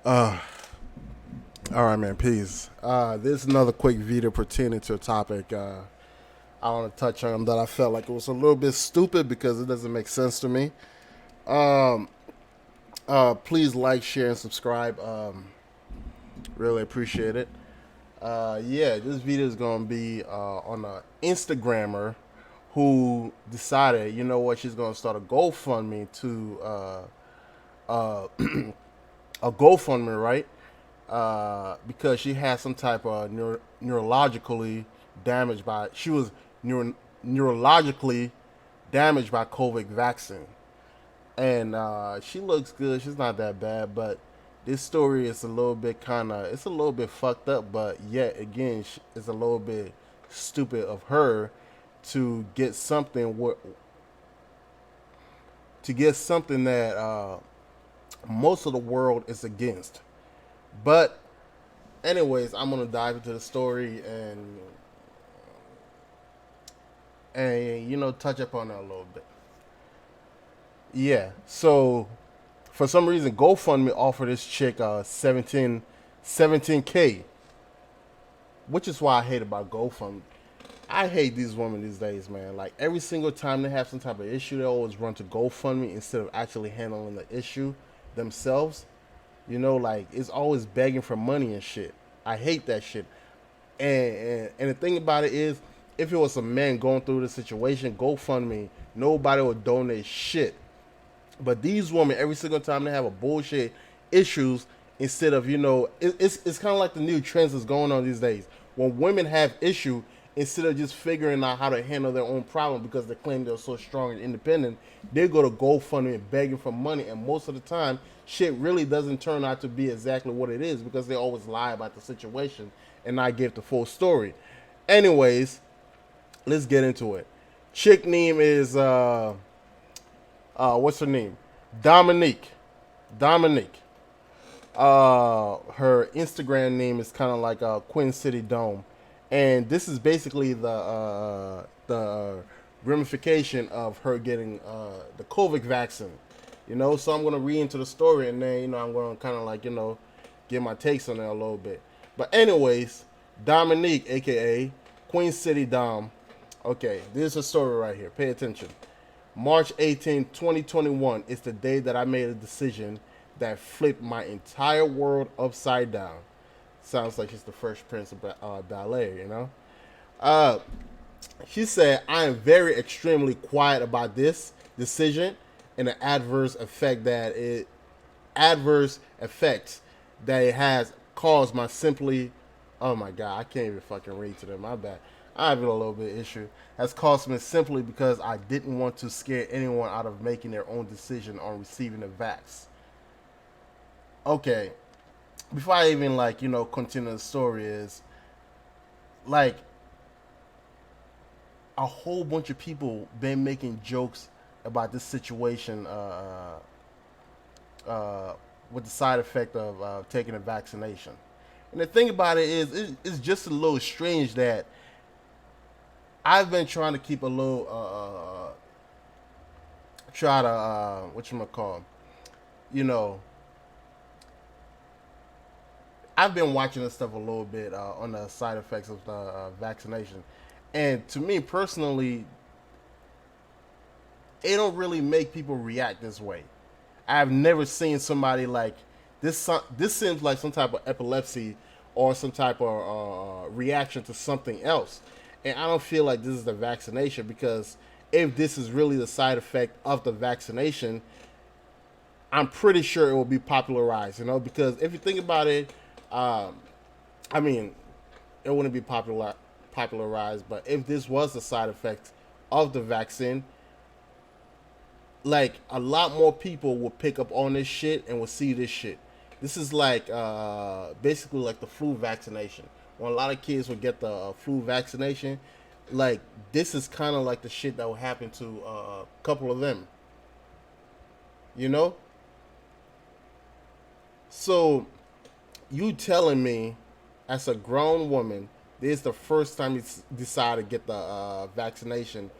All right, man. Peace. This is another quick video pertaining to a topic I want to touch on that I felt like it was a little bit stupid because it doesn't make sense to me. Um, Please like, share, and subscribe. Really appreciate it. Yeah, this video is gonna be on a Instagrammer who decided, you know what, she's gonna start a GoFundMe to uh, a GoFundMe, right? Because she had some type of neurologically damaged by she was neurologically damaged by COVID vaccine, and she looks good. She's not that bad, but this story is a little bit it's a little bit fucked up. But yet again, it's a little bit stupid of her to get something that most of the world is against. But anyways, I'm gonna dive into the story and touch up on it a little bit. Yeah. So for some reason, GoFundMe offered this chick 17K, which is why I hate about GoFundMe. I hate these women these days, man. Like every single time they have some type of issue, they always run to GoFundMe instead of actually handling the issue themselves. Like it's always begging for money and shit. I hate that shit. And the thing about it is, if it was a man going through the situation, GoFundMe, nobody would donate shit. But these women, every single time they have a bullshit issues, instead of it's kind of like the new trends that's going on these days. When women have issue, instead of just figuring out how to handle their own problem because they claim they're so strong and independent, they go to GoFundMe and begging for money. And most of the time, shit really doesn't turn out to be exactly what it is because they always lie about the situation and not give the full story. Anyways, let's get into it. Chick name is what's her name? Dominique. Dominique. Her Instagram name is kind of like Queen City Dome, and this is basically the ramification of her getting the COVID vaccine. So I'm gonna read into the story, and then I'm gonna kind of like get my takes on it a little bit. But anyways, Dominique, aka Queen City Dom. Okay, this is a story right here. Pay attention. March 18, 2021 is the day that I made a decision that flipped my entire world upside down. Sounds like she's the Fresh Prince of Bel-Air. Uh, she said, I am very extremely quiet about this decision and the adverse effects that it has caused my simply, oh my god, I can't even fucking read to them, my bad. I have a little bit of issue. Has caused me simply because I didn't want to scare anyone out of making their own decision on receiving the vax. Okay, before I even continue the story is like a whole bunch of people been making jokes about this situation with the side effect of taking a vaccination. And the thing about it is, it's just a little strange that I've been trying to keep a little, try to, whatchamacall, you know, I've been watching this stuff a little bit on the side effects of the vaccination. And to me personally, it don't really make people react this way. I've never seen somebody like this. This seems like some type of epilepsy or some type of reaction to something else. And I don't feel like this is the vaccination because if this is really the side effect of the vaccination, I'm pretty sure it will be popularized. Because if you think about it, um, I mean, it wouldn't be popularized. But if this was the side effect of the vaccine, like a lot more people will pick up on this shit and will see this shit. This is like basically like the flu vaccination. When a lot of kids would get the flu vaccination, like this is kind of like the shit that will happen to a couple of them. You know, so you telling me, as a grown woman, this is the first time you decide to get the vaccination,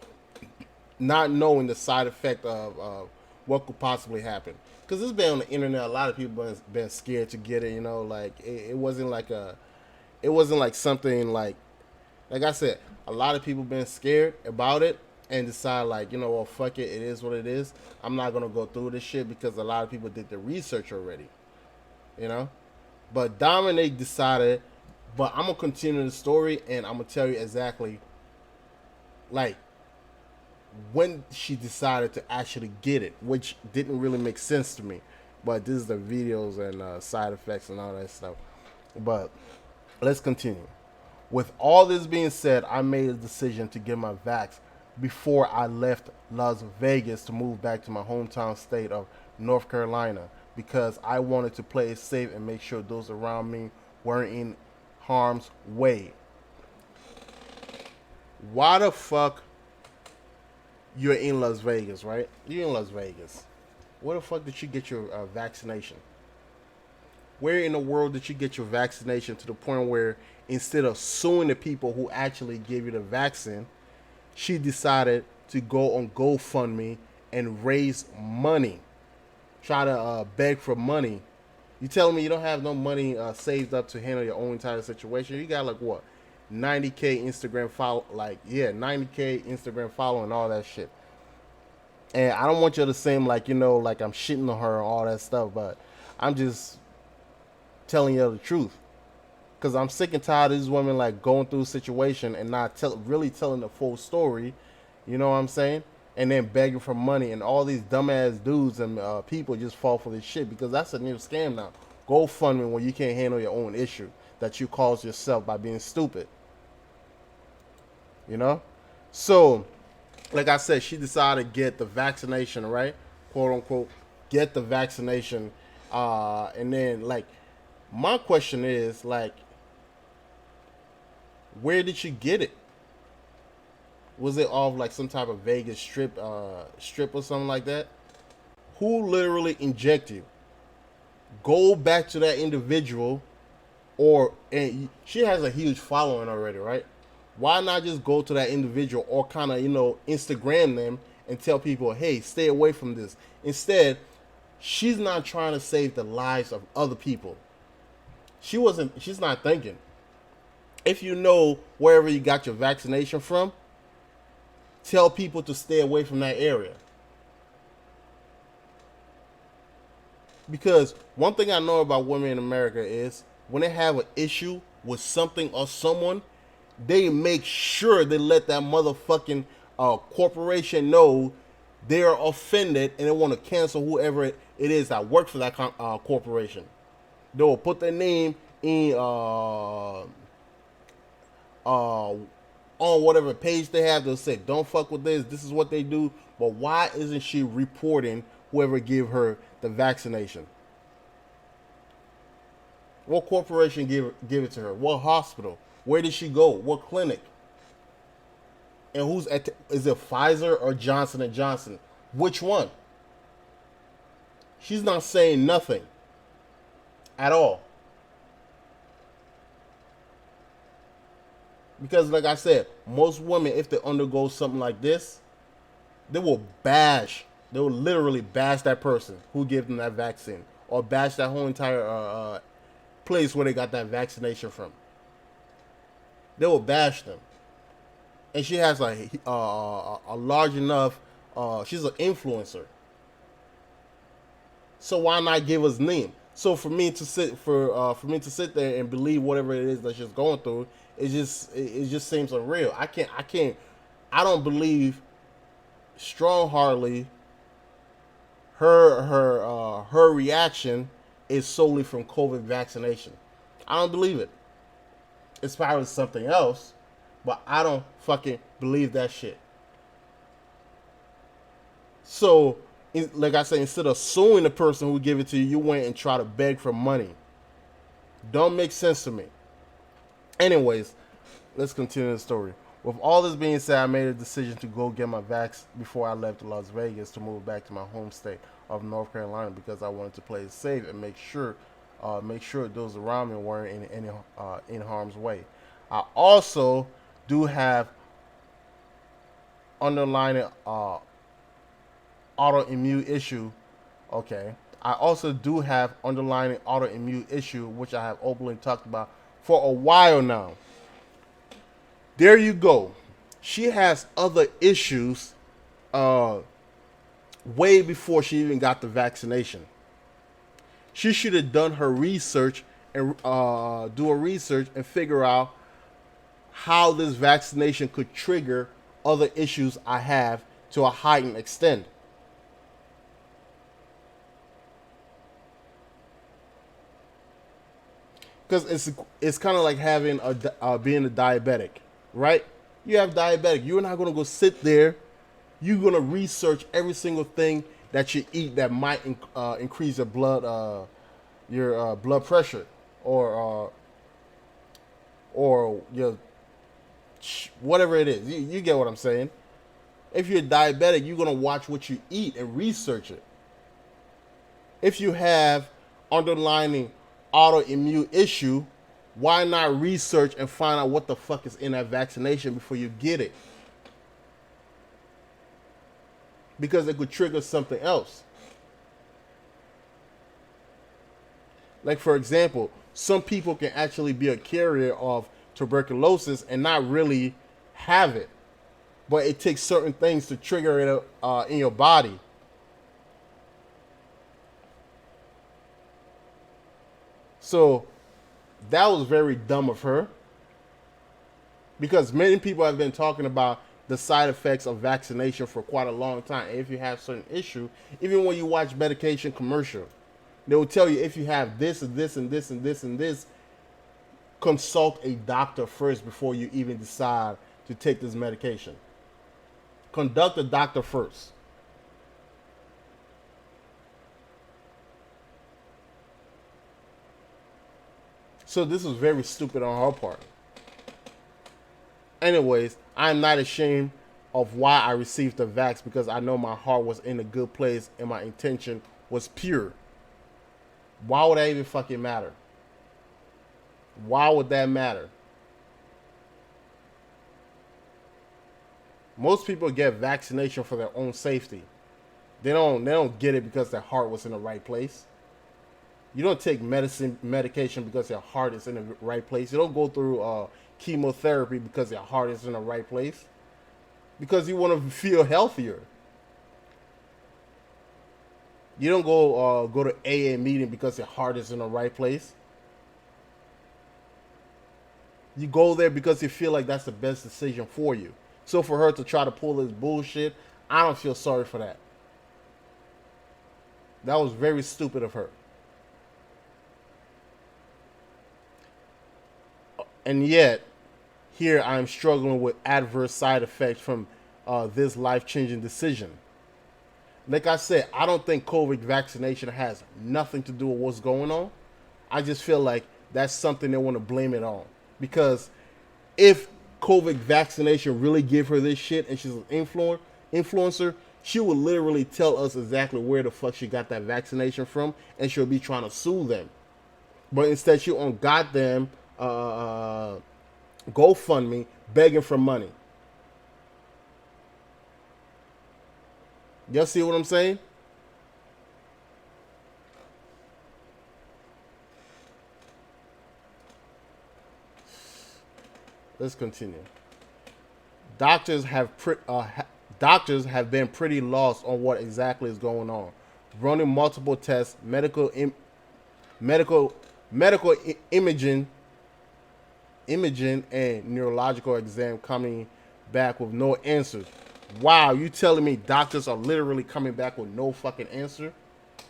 not knowing the side effect of what could possibly happen. Because it's been on the internet, a lot of people been scared to get it. Like it wasn't like it wasn't like something like I said, a lot of people been scared about it and decide like, well, fuck it, it is what it is. I'm not gonna go through this shit because a lot of people did the research already, you know. But Dominic decided, but I'm gonna continue the story and I'm gonna tell you exactly like when she decided to actually get it, which didn't really make sense to me. But this is the videos and side effects and all that stuff. But let's continue. With all this being said, I made a decision to get my vax before I left Las Vegas to move back to my hometown state of North Carolina because I wanted to play it safe and make sure those around me weren't in harm's way. Why the fuck you're in Las Vegas, right? You're in Las Vegas. Where the fuck did you get your vaccination? Where in the world did you get your vaccination to the point where instead of suing the people who actually gave you the vaccine, she decided to go on GoFundMe and raise money, try to beg for money. You telling me you don't have no money saved up to handle your own entire situation? You got like what, 90K Instagram follow, 90K Instagram follow and all that shit. And I don't want you to seem like like I'm shitting on her and all that stuff, but I'm just telling you the truth. Because I'm sick and tired of these women like going through a situation and not really telling the full story. You know what I'm saying? And then begging for money, and all these dumbass dudes and people just fall for this shit because that's a new scam now. GoFundMe when you can't handle your own issue that you caused yourself by being stupid. You know? So, like I said, she decided to get the vaccination, right? Quote unquote, get the vaccination. And then, like, my question is, like, where did she get it? Was it off like some type of Vegas strip or something like that? Who literally inject you? Go back to that individual, and she has a huge following already, right? Why not just go to that individual or kind of Instagram them and tell people, hey, stay away from this? Instead, she's not trying to save the lives of other people. She's not thinking. If you know wherever you got your vaccination from, tell people to stay away from that area. Because one thing I know about women in America is when they have an issue with something or someone, they make sure they let that motherfucking corporation know they are offended and they want to cancel whoever it is that works for that corporation. They will put their name in on whatever page they have. They'll say, don't fuck with this. This is what they do. But why isn't she reporting whoever gave her the vaccination? What corporation give it to her? What hospital? Where did she go? What clinic? And who's is it Pfizer or Johnson & Johnson? Which one? She's not saying nothing at all. Because like I said, most women, if they undergo something like this, they will literally bash that person who gave them that vaccine, or bash that whole entire place where they got that vaccination from. They will bash them. And she has a large enough, she's an influencer. So why not give us name? So for me to sit there and believe whatever it is that she's going through, it just seems unreal. I don't believe strong-heartedly her reaction is solely from COVID vaccination. I don't believe it. It's probably something else, but I don't fucking believe that shit. So, like I said, instead of suing the person who gave it to you, you went and tried to beg for money. Don't make sense to me. Anyways, let's continue the story. With all this being said, I made a decision to go get my vax before I left Las Vegas to move back to my home state of North Carolina because I wanted to play it safe and make sure those around me weren't in harm's way. I also do have underlying autoimmune issue. Okay. I also do have underlying autoimmune issue, which I have openly talked about for a while now. There you go. She has other issues uh, way before she even got the vaccination. She should have done her research and do a research and figure out how this vaccination could trigger other issues I have to a heightened extent. Because it's kind of like having being a diabetic, right? You have diabetic. You're not gonna go sit there. You're gonna research every single thing that you eat that might increase your blood pressure, or your whatever it is. You get what I'm saying? If you're diabetic, you're gonna watch what you eat and research it. If you have underlying autoimmune issue, why not research and find out what the fuck is in that vaccination before you get it? Because it could trigger something else. Like, for example, some people can actually be a carrier of tuberculosis and not really have it, but it takes certain things to trigger it in your body. So that was very dumb of her, because many people have been talking about the side effects of vaccination for quite a long time. And if you have certain issue, even when you watch medication commercial, they will tell you if you have this and this and this and this and this, consult a doctor first before you even decide to take this medication. Conduct a doctor first. So this was very stupid on her part. Anyways, I'm not ashamed of why I received the vax, because I know my heart was in a good place and my intention was pure. Why would that even fucking matter? Why would that matter? Most people get vaccination for their own safety. They don't get it because their heart was in the right place. You don't take medication because your heart is in the right place. You don't go through chemotherapy because your heart is in the right place. Because you want to feel healthier. You don't go to AA meeting because your heart is in the right place. You go there because you feel like that's the best decision for you. So for her to try to pull this bullshit, I don't feel sorry for that. That was very stupid of her. And yet, here I am struggling with adverse side effects from this life-changing decision. Like I said, I don't think COVID vaccination has nothing to do with what's going on. I just feel like that's something they want to blame it on. Because if COVID vaccination really gave her this shit and she's an influencer, she would literally tell us exactly where the fuck she got that vaccination from, and she'll be trying to sue them. But instead, she on goddamn GoFundMe begging for money. Y'all see what I'm saying? Let's continue. Doctors have doctors have been pretty lost on what exactly is going on, running multiple tests, medical imaging, and neurological exam coming back with no answers. Wow, you telling me doctors are literally coming back with no fucking answer?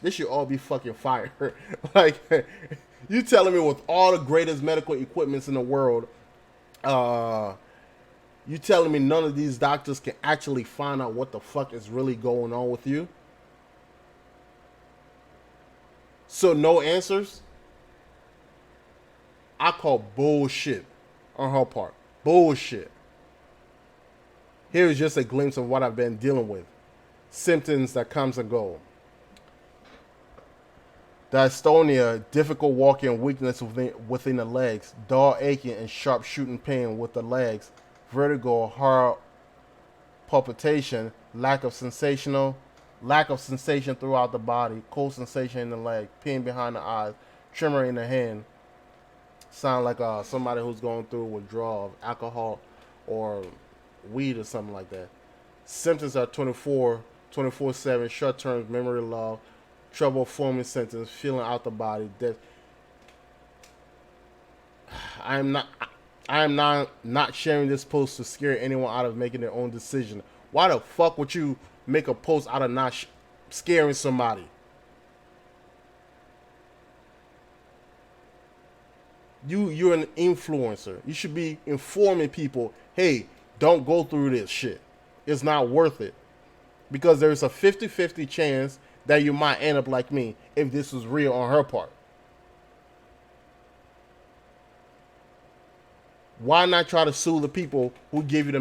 This should all be fucking fired. Like, you telling me with all the greatest medical equipments in the world, you telling me none of these doctors can actually find out what the fuck is really going on with you? So no answers? I call bullshit on her part. Bullshit. Here's just a glimpse of what I've been dealing with. Symptoms that comes and go. Dystonia, difficult walking, weakness within the legs, dull aching and sharp shooting pain with the legs, vertigo, heart palpitation, lack of sensational lack of sensation throughout the body, cold sensation in the leg, pain behind the eyes, tremor in the hand. Sound like somebody who's going through withdrawal of alcohol or weed or something like that. Symptoms are 24/7, short term memory loss, trouble forming sentences, feeling out the body, death. I am not. I am not sharing this post to scare anyone out of making their own decision. Why the fuck would you make a post out of not scaring somebody? You're an influencer. You should be informing people, hey, don't go through this shit. It's not worth it. Because there's a 50-50 chance that you might end up like me if this was real on her part. Why not try to sue the people who give you the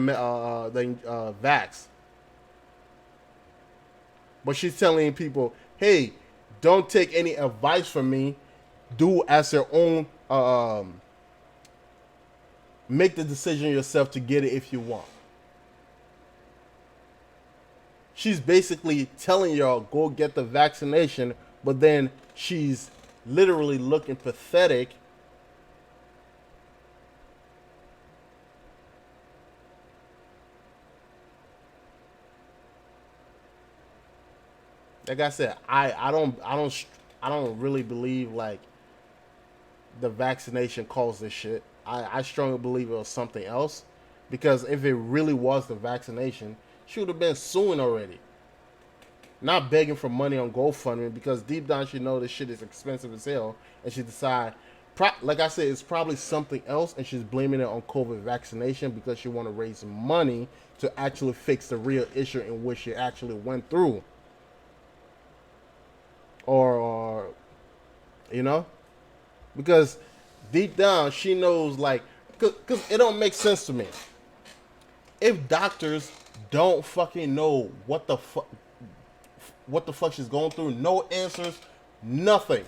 vax? But she's telling people, hey, don't take any advice from me. Do as your own, make the decision yourself to get it if you want. She's basically telling y'all, go get the vaccination, but then she's literally looking pathetic. Like I said, I don't really believe like the vaccination caused this shit. I strongly believe it was something else, because if it really was the vaccination, she would have been suing already. Not begging for money on GoFundMe, because deep down she know this shit is expensive as hell, and she decide, like I said, it's probably something else, and she's blaming it on COVID vaccination because she want to raise money to actually fix the real issue in which she actually went through. Or you know, because deep down she knows, like, because it don't make sense to me. If doctors don't fucking know what the fuck she's going through, no answers, nothing,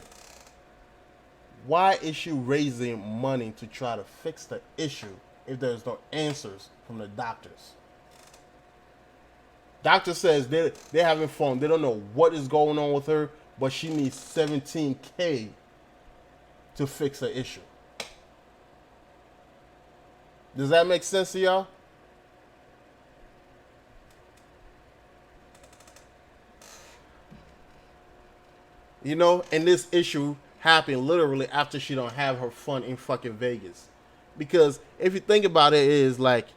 why is she raising money to try to fix the issue if there's no answers from the doctors? Doctor says they haven't phone, they don't know what is going on with her, but she needs $17,000 to fix the issue. Does that make sense to y'all? You know, and this issue happened literally after she don't have her fun in fucking Vegas. Because if you think about it, it is like,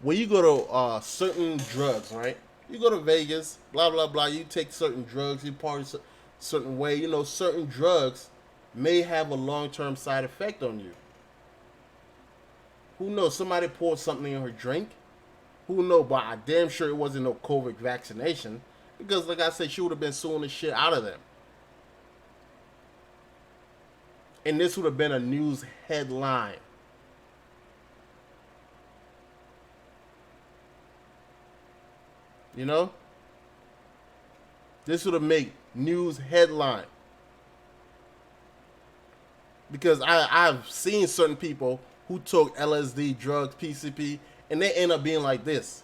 when you go to certain drugs, right? You go to Vegas, blah, blah, blah. You take certain drugs, you party a certain way. You know, certain drugs may have a long-term side effect on you. Who knows? Somebody poured something in her drink. Who knows? But I'm damn sure it wasn't no COVID vaccination. Because, like I said, she would have been suing the shit out of them. And this would have been a news headline. You know? This would have made news headline. Because I've seen certain people who took LSD, drugs, PCP, and they end up being like this.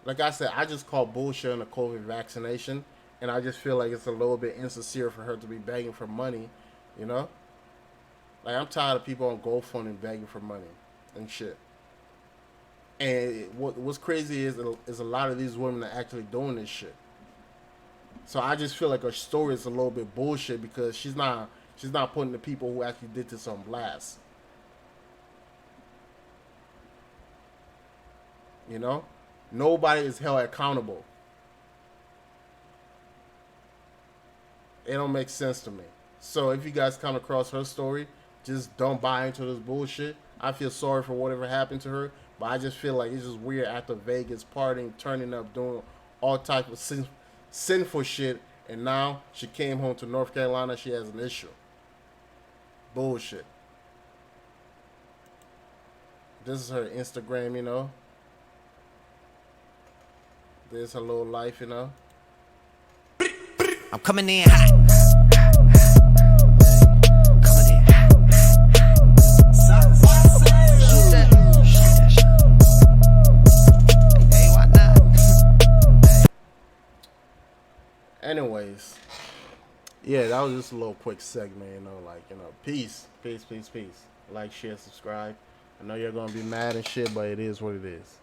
Like I said, I just call bullshit on the COVID vaccination. And I just feel like it's a little bit insincere for her to be begging for money, you know? Like, I'm tired of people on GoFundMe begging for money and shit. And what's crazy is a lot of these women are actually doing this shit. So I just feel like her story is a little bit bullshit, because she's not putting the people who actually did this on blast. You know? Nobody is held accountable. It don't make sense to me. So if you guys come across her story, just don't buy into this bullshit. I feel sorry for whatever happened to her, but I just feel like it's just weird after Vegas, partying, turning up, doing all type of sinful shit, and now she came home to North Carolina, she has an issue. Bullshit. This is her Instagram, you know. This is her little life, you know. I'm coming in hot. Coming in hot. Anyways, yeah, that was just a little quick segment, peace, peace, peace, peace. Like, share, subscribe. I know you're gonna be mad and shit, but it is what it is.